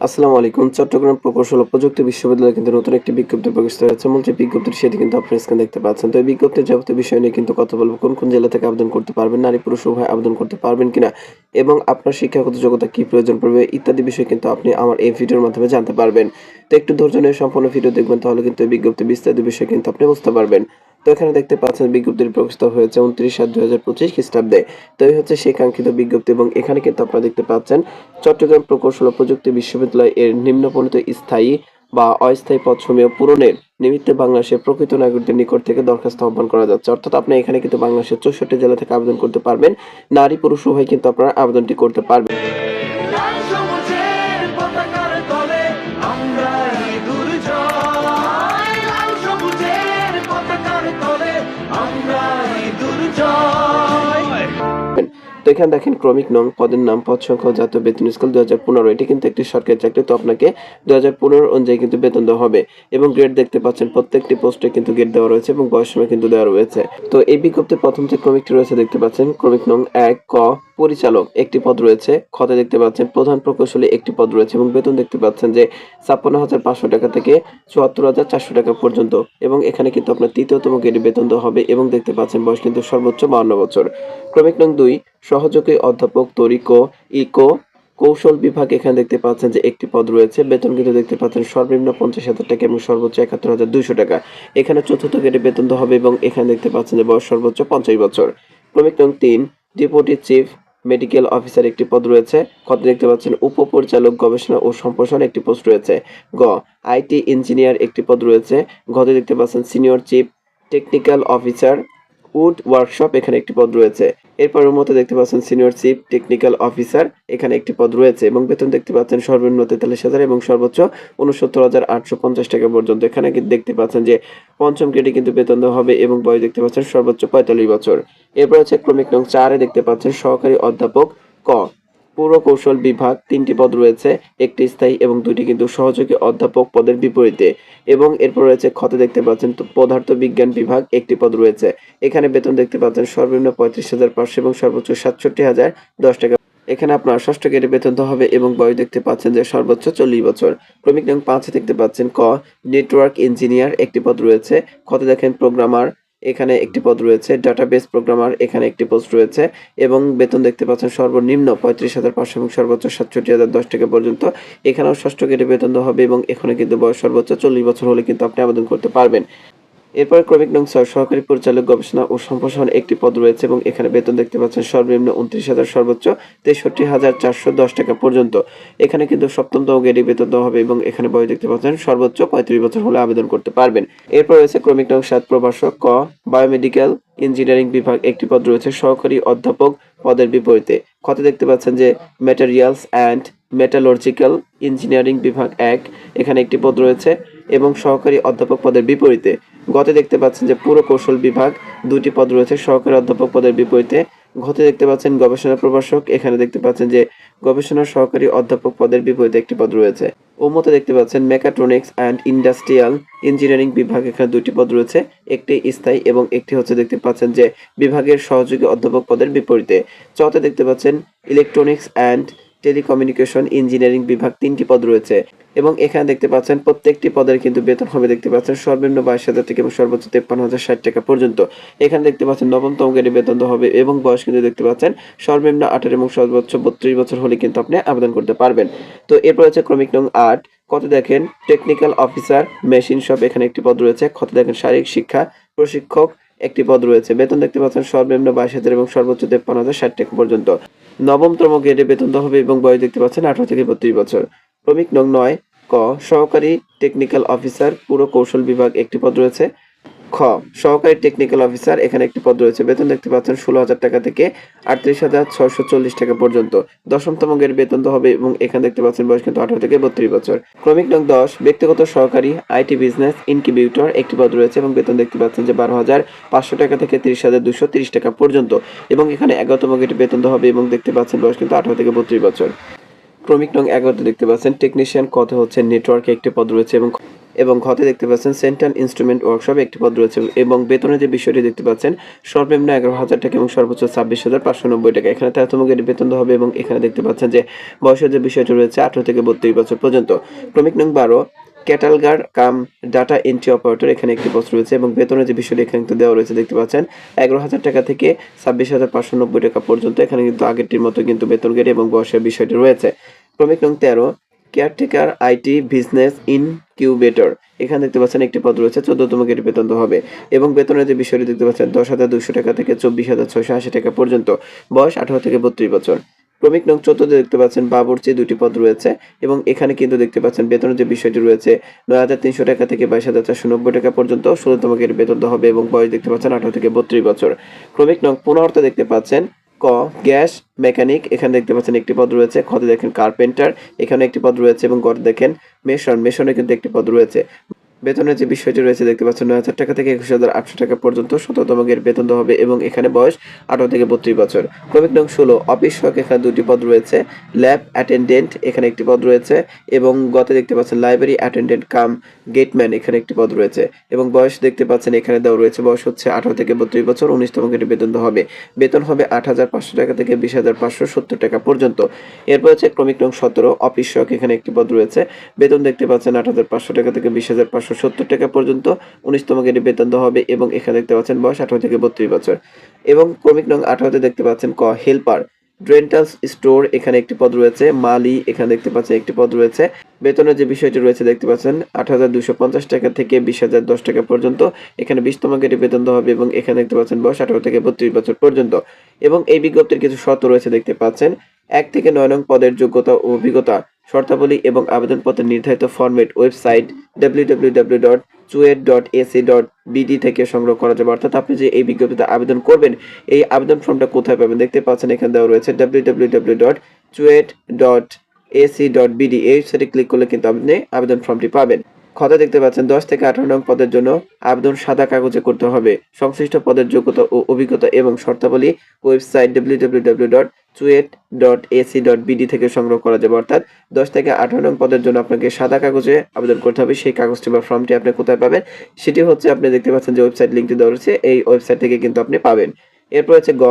আসসালামু আলাইকুম। চট্টগ্রাম প্রকৌশল ও প্রযুক্তি বিশ্ববিদ্যালয়ে কিন্তু নতুন একটি বিজ্ঞপ্তি প্রকাশিত হয়েছে। মূল যে বিজ্ঞপ্তিটি সেটি কিন্তু আপনারা স্ক্রিনে দেখতে পাচ্ছেন। তো এই বিজ্ঞপ্তির যাবতীয় বিষয় নিয়ে কিন্তু কথা বলব। কোন, কোন জেলা থেকে আবেদন করতে পারবেন, নারী পুরুষ উভয় আবেদন করতে পারবেন কিনা এবং আপনার শিক্ষাগত যোগ্যতা কি প্রয়োজন পড়বে ইত্যাদি বিষয় কিন্তু আপনি আমার এই ভিডিওর মাধ্যমে জানতে পারবেন। তো একটু ধৈর্য নিয়ে সম্পূর্ণ ভিডিও দেখবেন, তাহলে কিন্তু এই বিজ্ঞপ্তির বিস্তারিত বিষয় কিন্তু আপনি বুঝতে পারবেন। তো এখানে দেখতে পাচ্ছেন বিজ্ঞপ্তিটি প্রকাশিত হয়েছে 29/7/2025 খ্রিস্টাব্দে। তো এই হচ্ছে সেই কাঙ্ক্ষিত বিজ্ঞপ্তি এবং এখানে কিন্তু আপনারা দেখতে পাচ্ছেন চট্টগ্রাম প্রকৌশল ও প্রযুক্তি বিশ্ববিদ্যালয় এর নিম্নবর্ণিত স্থায়ী বা অস্থায়ী পদসমূহ পূরণের নিমিত্তে বাংলাদেশের প্রকৃত নাগরিকদের নিকট থেকে দরখাস্ত আহ্বান করা যাচ্ছে। অর্থাৎ আপনি এখানে কিন্তু বাংলাদেশের 64 জেলা থেকে আবেদন করতে পারবেন। নারী পুরুষ উভয় কিন্তু আপনারা আবেদনটি করতে পারবেন। লাল সবুজের পতাকার তলে আমরা দুর্জয়, লাল সবুজের পতাকার তলে আমরা দুর্জয়। তো এখানে দেখেন ক্রমিক নং, পদের নাম, পদ সংখ্যা, জাতীয় বেতন স্কেল 2015। এটি কিন্তু একটি সরকারি চাকরি। তো আপনাকে 2015 অনুযায়ী কিন্তু বেতন দেওয়া হবে এবং গ্রেড দেখতে পাচ্ছেন প্রত্যেকটি পোস্টে কিন্তু গ্রেড দেওয়া রয়েছে এবং বয়স সীমা কিন্তু দেওয়া রয়েছে। তো এই বিজ্ঞপ্তির প্রথম যে ক্রমিকটি রয়েছে দেখতে পাচ্ছেন ক্রমিক নং 1 ক পরিচালক একটি পদ রয়েছে। খতে দেখতে পাচ্ছেন প্রধান প্রকৌশলী একটি পদ রয়েছে এবং বেতন দেখতে পাচ্ছেন যে 56,500 টাকা থেকে 74,400 টাকা পর্যন্ত এবং এখানে কিন্তু আপনার তৃতীয়তম গ্রেডে বেতন দেওয়া হবে এবং দেখতে পাচ্ছেন বয়স কিন্তু সর্বোচ্চ 52 বছর। ক্রমিক নং 2 সহযোগী অধ্যাপক তরিক ইকো কৌশল বিভাগ। এখানে দেখতে পাচ্ছেন যে একটি পদ রয়েছে। বেতন কিন্তু দেখতে পাচ্ছেন সর্বনিম্ন 50,000 টাকা এবং সর্বোচ্চ 71,200 টাকা। এখানে চতুর্থ গ্রেডে বেতন দেওয়া হবে এবং এখানে দেখতে পাচ্ছেন যে বয়স সর্বোচ্চ 50 বছর। ক্রমিক নং 3 ডেপুটি চিফ মেডিকেল অফিসার একটি পদ রয়েছে। খতে দেখতে পাচ্ছেন উপপরিচালক গবেষণা ও সম্প্রসারণ একটি পোস্ট রয়েছে। গ আইটি ইঞ্জিনিয়ার একটি পদ রয়েছে। ঘতে দেখতে পাচ্ছেন senior chief technical officer wood workshop এখানে একটি পদ রয়েছে। এরপরের মতো দেখতে পাচ্ছেন সিনিয়র চিফ টেকনিক্যাল অফিসার এখানে একটি পদ রয়েছে এবং বেতন দেখতে পাচ্ছেন সর্বনিম্ন 43,000 এবং সর্বোচ্চ 69,850 টাকা পর্যন্ত। এখানে কিন্তু দেখতে পাচ্ছেন যে পঞ্চম গ্রেডে কিন্তু বেতন দেওয়া হবে এবং বয়স দেখতে পাচ্ছেন সর্বোচ্চ 45 বছর। এরপর হচ্ছে ক্রমিক নং 4 এ দেখতে পাচ্ছেন সহকারী অধ্যাপক ক পুরকৌশল বিভাগ 3টি পদ রয়েছে, একটি স্থায়ী এবং 2টি কিন্তু সহযোগী অধ্যাপক পদের বিপরীতে এবং এরপর রয়েছে খতে দেখতে পাচ্ছেন পদার্থ বিজ্ঞান বিভাগ একটি পদ রয়েছে। এখানে বেতন দেখতে পাচ্ছেন সর্বনিম্ন 35,500 এবং সর্বোচ্চ 67,010 টাকা। এখানে আপনার ষষ্ঠ গ্রেডে বেতন দেওয়া হবে এবং বয়স দেখতে পাচ্ছেন যে সর্বোচ্চ 40 বছর। ক্রমিক নং 5 দেখতে পাচ্ছেন ক নেটওয়ার্ক ইঞ্জিনিয়ার একটি পদ রয়েছে। খতে দেখেন প্রোগ্রামার এখানে একটি পদ রয়েছে। ডাটাবেস প্রোগ্রামার এখানে একটি পোস্ট রয়েছে এবং বেতন দেখতে পাচ্ছেন সর্বনিম্ন 35,500 এবং সর্বোচ্চ 67,010 টাকা পর্যন্ত। এখানেও ষষ্ঠ গ্রেডে বেতন দেওয়া হবে এবং এখানে কিন্তু বয়স সর্বোচ্চ 40 বছর হলে কিন্তু আপনি আবেদন করতে পারবেন। এরপরে ক্রমিক নং 6 সহকারী পরিচালক গবেষণা ও সম্প্রসারণ একটি পদ রয়েছে এবং এখানে বেতন দেখতে পাচ্ছেন সর্বনিম্ন 29,000 সর্বোচ্চ 63,410 টাকা পর্যন্ত। এখানে কিন্তু সপ্তমতম গ্রেডে বেতন দেওয়া হবে এবং এখানে বয়স দেখতে পাচ্ছেন সর্বোচ্চ 35 বছর হলে আবেদন করতে পারবেন। এরপর রয়েছে ক্রমিক নং 7 প্রভাষক ক বায়োমেডিক্যাল ইঞ্জিনিয়ারিং বিভাগ একটি পদ রয়েছে সহকারী অধ্যাপক পদের বিপরীতে। খতে দেখতে পাচ্ছেন যে ম্যাটেরিয়ালস অ্যান্ড মেটালর্জিক্যাল ইঞ্জিনিয়ারিং বিভাগ 1 এখানে একটি পদ রয়েছে এবং সহকারী অধ্যাপক পদের বিপরীতে। গতে দেখতে পাচ্ছেন যে পুরকৌশল বিভাগ 2টি পদ রয়েছে সহকারী অধ্যাপক পদের বিপরীতে। ঘতে দেখতে পাচ্ছেন গবেষণা প্রভাষক এখানে দেখতে পাচ্ছেন যে গবেষণা সহকারী অধ্যাপক পদের বিপরীতে একটি পদ রয়েছে। ওমতে দেখতে পাচ্ছেন মেকাট্রনিক্স অ্যান্ড ইন্ডাস্ট্রিয়াল ইঞ্জিনিয়ারিং বিভাগ এখানে 2টি পদ রয়েছে, একটি স্থায়ী এবং একটি হচ্ছে দেখতে পাচ্ছেন যে বিভাগের সহযোগী অধ্যাপক পদের বিপরীতে। চতে দেখতে পাচ্ছেন ইলেকট্রনিক্স অ্যান্ড টেলিকমিউনিকেশন ইঞ্জিনিয়ারিং বিভাগ 3টি পদ রয়েছে এবং এখানে দেখতে পাচ্ছেন প্রত্যেকটি পদের কিন্তু বেতন হবে দেখতে পাচ্ছেন সর্বনিম্ন 22,000 থেকে এবং সর্বোচ্চ 53,060 টাকা পর্যন্ত। এখানে দেখতে পাচ্ছেন নবমতম গ্রেডে বেতন দেওয়া হবে এবং বয়স কিন্তু দেখতে পাচ্ছেন সর্বনিম্ন 18 এবং সর্বোচ্চ 32 বছর হলে কিন্তু আপনি আবেদন করতে পারবেন। তো এরপর হচ্ছে ক্রমিক নং 8 কত দেখেন টেকনিক্যাল অফিসার মেশিন শপ এখানে একটি পদ রয়েছে। কত দেখেন শারীরিক শিক্ষা প্রশিক্ষক একটি পদ রয়েছে। বেতন দেখতে পাচ্ছেন সর্বনিম্ন 22,000 এবং সর্বোচ্চ 53,060 টাকা পর্যন্ত। নবমতম গ্রেডে বেতন দেওয়া হবে এবং বয়স দেখতে পাচ্ছেন 18 থেকে 32 বছর। ক্রমিক নং 9 ক সহকারী টেকনিক্যাল অফিসার পুরকৌশল বিভাগ একটি পদ রয়েছে। খ সহকারী টেকনিক্যাল অফিসার এখানে একটি পদ রয়েছে। বেতন দেখতে পাচ্ছেন 16,000 টাকা থেকে 38,640 টাকা পর্যন্ত। দশমতম গ্রেড বেতন দেওয়া হবে এবং এখানে দেখতে পাচ্ছেন বয়স কিন্তু 18 থেকে 32 বছর। ক্রমিক নং 10 ব্যক্তিগত সহকারী আইটি বিজনেস ইনকিউবেটর একটি পদ রয়েছে এবং বেতন দেখতে পাচ্ছেন যে 12,500 টাকা থেকে 30,230 টাকা পর্যন্ত এবং এখানে 11তম গ্রেড বেতন দেওয়া হবে এবং দেখতে পাচ্ছেন বয়স কিন্তু 18 থেকে 32 বছর। ক্রমিক নং 11 দেখতে পাচ্ছেন টেকনিশিয়ান কত হচ্ছে নেটওয়ার্কে একটি পদ রয়েছে এবং এবং ঘতে দেখতে পাচ্ছেন সেন্ট্রাল ইনস্ট্রুমেন্ট ওয়ার্কশপ একটি পদ রয়েছে এবং বেতনের যে বিষয়টি দেখতে পাচ্ছেন সর্বনিম্ন 11,000 টাকা এবং সর্বোচ্চ 26,590 টাকা। এখানে 13তম গ্রেডে বেতন দেওয়া হবে এবং এখানে দেখতে পাচ্ছেন যে বয়সের যে বিষয়টি রয়েছে 18 থেকে 32 বছর পর্যন্ত। ক্রমিক নং 12 ক্যাটালগার কাম ডাটা এন্ট্রি অপারেটর এখানে একটি পোস্ট রয়েছে এবং বেতনের যে বিষয়টি এখানে কিন্তু দেওয়া রয়েছে দেখতে পাচ্ছেন 11,000 টাকা থেকে 26,590 টাকা পর্যন্ত। এখানে কিন্তু আগেরটির মতো কিন্তু বেতন গ্রেড এবং বয়সের বিষয়টি রয়েছে। ক্রমিক নং 13 কেয়ারটেকার আইটি বিজনেস ইনকিউবেটর এখানে দেখতে পাচ্ছেন একটি পদ রয়েছে 14তম গ্রেডে বেতন দেওয়া হবে এবং বেতনের যে বিষয়টি দেখতে পাচ্ছেন 10,200 টাকা থেকে 24,680 টাকা পর্যন্ত। বয়স 18 থেকে 32 বছর। ক্রমিক নং 14 দেখতে পাচ্ছেন বাবুর্চি দুটি পদ রয়েছে এবং এখানে কিন্তু দেখতে পাচ্ছেন বেতনের যে বিষয়টি রয়েছে 9,300 টাকা থেকে 22,490 টাকা পর্যন্ত। 16তম গ্রেডে বেতন দেওয়া হবে এবং বয়স দেখতে পাচ্ছেন 18 থেকে 32 বছর। ক্রমিক নং 15 দেখতে পাচ্ছেন ক গ্যাস মেকানিক এখানে দেখতে পাচ্ছেন একটি পদ রয়েছে। খতে দেখেন কার্পেন্টার এখানে একটি পদ রয়েছে এবং গড়ে দেখেন মেশনে কিন্তু একটি পদ রয়েছে। বেতনের যে বিষয়টি রয়েছে দেখতে পাচ্ছেন 9,000 টাকা থেকে 21,800 টাকা পর্যন্ত। 17তম গ্রেড বেতন দেওয়া হবে এবং এখানে বয়স 18 থেকে 32 বছর। ক্রমিক নং 16 অফিস সহক এখানে দুটি পদ রয়েছে। ল্যাব অ্যাটেন্ডেন্ট এখানে একটি পদ রয়েছে এবং গতে দেখতে পাচ্ছেন লাইব্রেরি অ্যাটেন্ডেন্ট কাম গেটম্যান এখানে একটি পদ রয়েছে এবং বয়স দেখতে পাচ্ছেন এখানে দেওয়া রয়েছে বয়স হচ্ছে 18 থেকে 32 বছর। 19তম গ্রেডে বেতন দেওয়া হবে। বেতন হবে 8,500 টাকা থেকে 20,570 টাকা পর্যন্ত। এরপর হচ্ছে ক্রমিক নং 17 অফিস সহক এখানে একটি পদ রয়েছে। বেতন দেখতে পাচ্ছেন 8,500 টাকা থেকে 20,570 টাকা পর্যন্ত। 19তম গ্রেডে বেতন দেওয়া হবে এবং এখানে দেখতে পাচ্ছেন বয়স 18 থেকে 32 বছর। এবং ক্রমিক নং 18 দেখতে পাচ্ছেন ক হেল্পার ডেন্টাল স্টোর এখানে একটি পদ রয়েছে। মালি এখানে দেখতে পাচ্ছেন একটি পদ রয়েছে। বেতনের যে বিষয়টি রয়েছে দেখতে পাচ্ছেন 8,250 টাকা থেকে 20,010 টাকা পর্যন্ত। এখানে 20তম গ্রেডে বেতন দেওয়া হবে এবং এখানে দেখতে পাচ্ছেন বয়স 18 থেকে 32 বছর পর্যন্ত। এবং এই বিজ্ঞপ্তির কিছু শর্ত রয়েছে দেখতে পাচ্ছেন 1 থেকে 9 নং পদের যোগ্যতা ও অভিজ্ঞতা শর্তাবলী এবং আবেদনপত্রের নির্ধারিত ফরম্যাট ওয়েবসাইট www.chuet.ac.bd থেকে সংগ্রহ করা যাবে। অর্থাৎ আপনি যে এই বিজ্ঞপ্তিতে আবেদন করবেন এই আবেদন ফর্মটা কোথায় পাবেন দেখতে পাচ্ছেন এখানে দেওয়া রয়েছে www.chuet.ac.bd এই ওয়েবসাইটে ক্লিক করলে কিন্তু আপনি আবেদন ফর্মটি পাবেন। খতে দেখতে পাচ্ছেন 10 থেকে 18 নং পদের জন্য আবেদন সাদা কাগজে করতে হবে। সংশ্লিষ্ট পদের যোগ্যতা ও অভিজ্ঞতা এবং শর্তাবলী ওয়েবসাইট www.chuet.ac.bd থেকে সংগ্রহ করা যাবে। অর্থাৎ 10 থেকে 18 নং পদের জন্য আপনাকে সাদা কাগজে আবেদন করতে হবে। সেই কাগজটি বা ফর্মটি আপনি কোথায় পাবেন সেটি হচ্ছে আপনি দেখতে পাচ্ছেন যে ওয়েবসাইট লিঙ্কটি দেওয়া রয়েছে এই ওয়েবসাইট থেকে কিন্তু আপনি পাবেন। এরপর হচ্ছে গ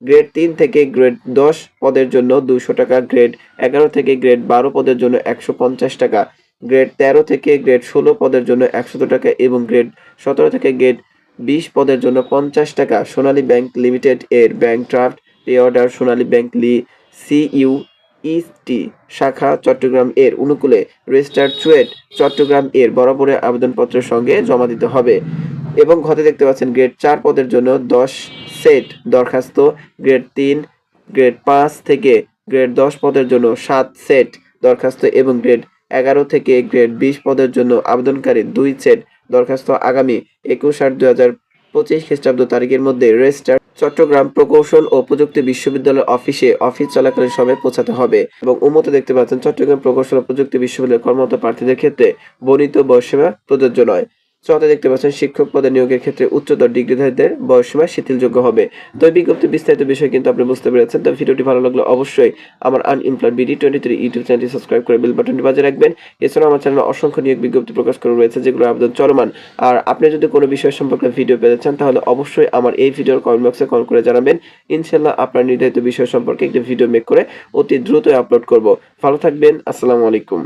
গ্রেড 3 থেকে গ্রেড 10 পদের জন্য 200 টাকা, গ্রেড 11 থেকে গ্রেড 12 পদের জন্য 150 টাকা, গ্রেড 13 থেকে গ্রেড 16 পদের জন্য 100 টাকা এবং গ্রেড 17 থেকে গ্রেড 20 পদের জন্য 50 টাকা। সোনালী ব্যাংক লিমিটেড এর ব্যাংক ড্রাফট পে অর্ডার সোনালী ব্যাংক সিইউইটি শাখা চট্টগ্রাম এর অনুকূলে রেজিস্টার্ড চুয়েট চট্টগ্রাম এর বরাবরে আবেদনপত্রের সঙ্গে জমা দিতে হবে। এবং ঘতে দেখতে পাচ্ছেন গ্রেড 4 পদের জন্য 10 সেট দরখাস্ত, গ্রেড 3 গ্রেড 5 থেকে গ্রেড 10 পদের জন্য 7 সেট দরখাস্ত এবং গ্রেড 11 থেকে গ্রেড 20 পদের জন্য আবেদনকারী 2 সেট দরখাস্ত আগামী 21/8/2025 খ্রিস্টাব্দ তারিখের মধ্যে রেজিস্টার চট্টগ্রাম প্রকৌশল ও প্রযুক্তি বিশ্ববিদ্যালয়ের অফিস চলাকালীন সময়ে পৌঁছাতে হবে। এবং উন্মতে দেখতে পাচ্ছেন চট্টগ্রাম প্রকৌশল ও প্রযুক্তি বিশ্ববিদ্যালয়ের কর্মরত প্রার্থীদের ক্ষেত্রে বর্ণিত বয়সসীমা প্রযোজ্য নয়। চতে দেখতে পাচ্ছেন শিক্ষক পদে নিয়োগের ক্ষেত্রে উচ্চতর ডিগ্রিধারীদের বয়সসীমা শিথিলযোগ্য হবে। তো এই বিজ্ঞপ্তির বিস্তারিত বিষয় কিন্তু আপনি বুঝতে পেরেছেন। তো ভিডিওটি ভালো লাগলে অবশ্যই আমার আনএমপ্লয়েড বিডি 23 ইউটিউব চ্যানেলটি সাবস্ক্রাইব করে বেল বাটনটি বাজিয়ে রাখবেন। এছাড়াও আমার চ্যানেলে অসংখ্য নিয়োগ বিজ্ঞপ্তি প্রকাশ করা রয়েছে যেগুলো আবেদন চলমান। আর আপনি যদি কোনো বিষয় সম্পর্কে ভিডিও পেতে চান তাহলে অবশ্যই আমার এই ভিডিওর কমেন্ট বক্সে কমেন্ট করে জানাবেন। ইনশাআল্লাহ আপনার নির্ধারিত বিষয় সম্পর্কে একটি ভিডিও মেক করে অতি দ্রুতই আপলোড করব। ভালো থাকবেন। আসসালামু আলাইকুম।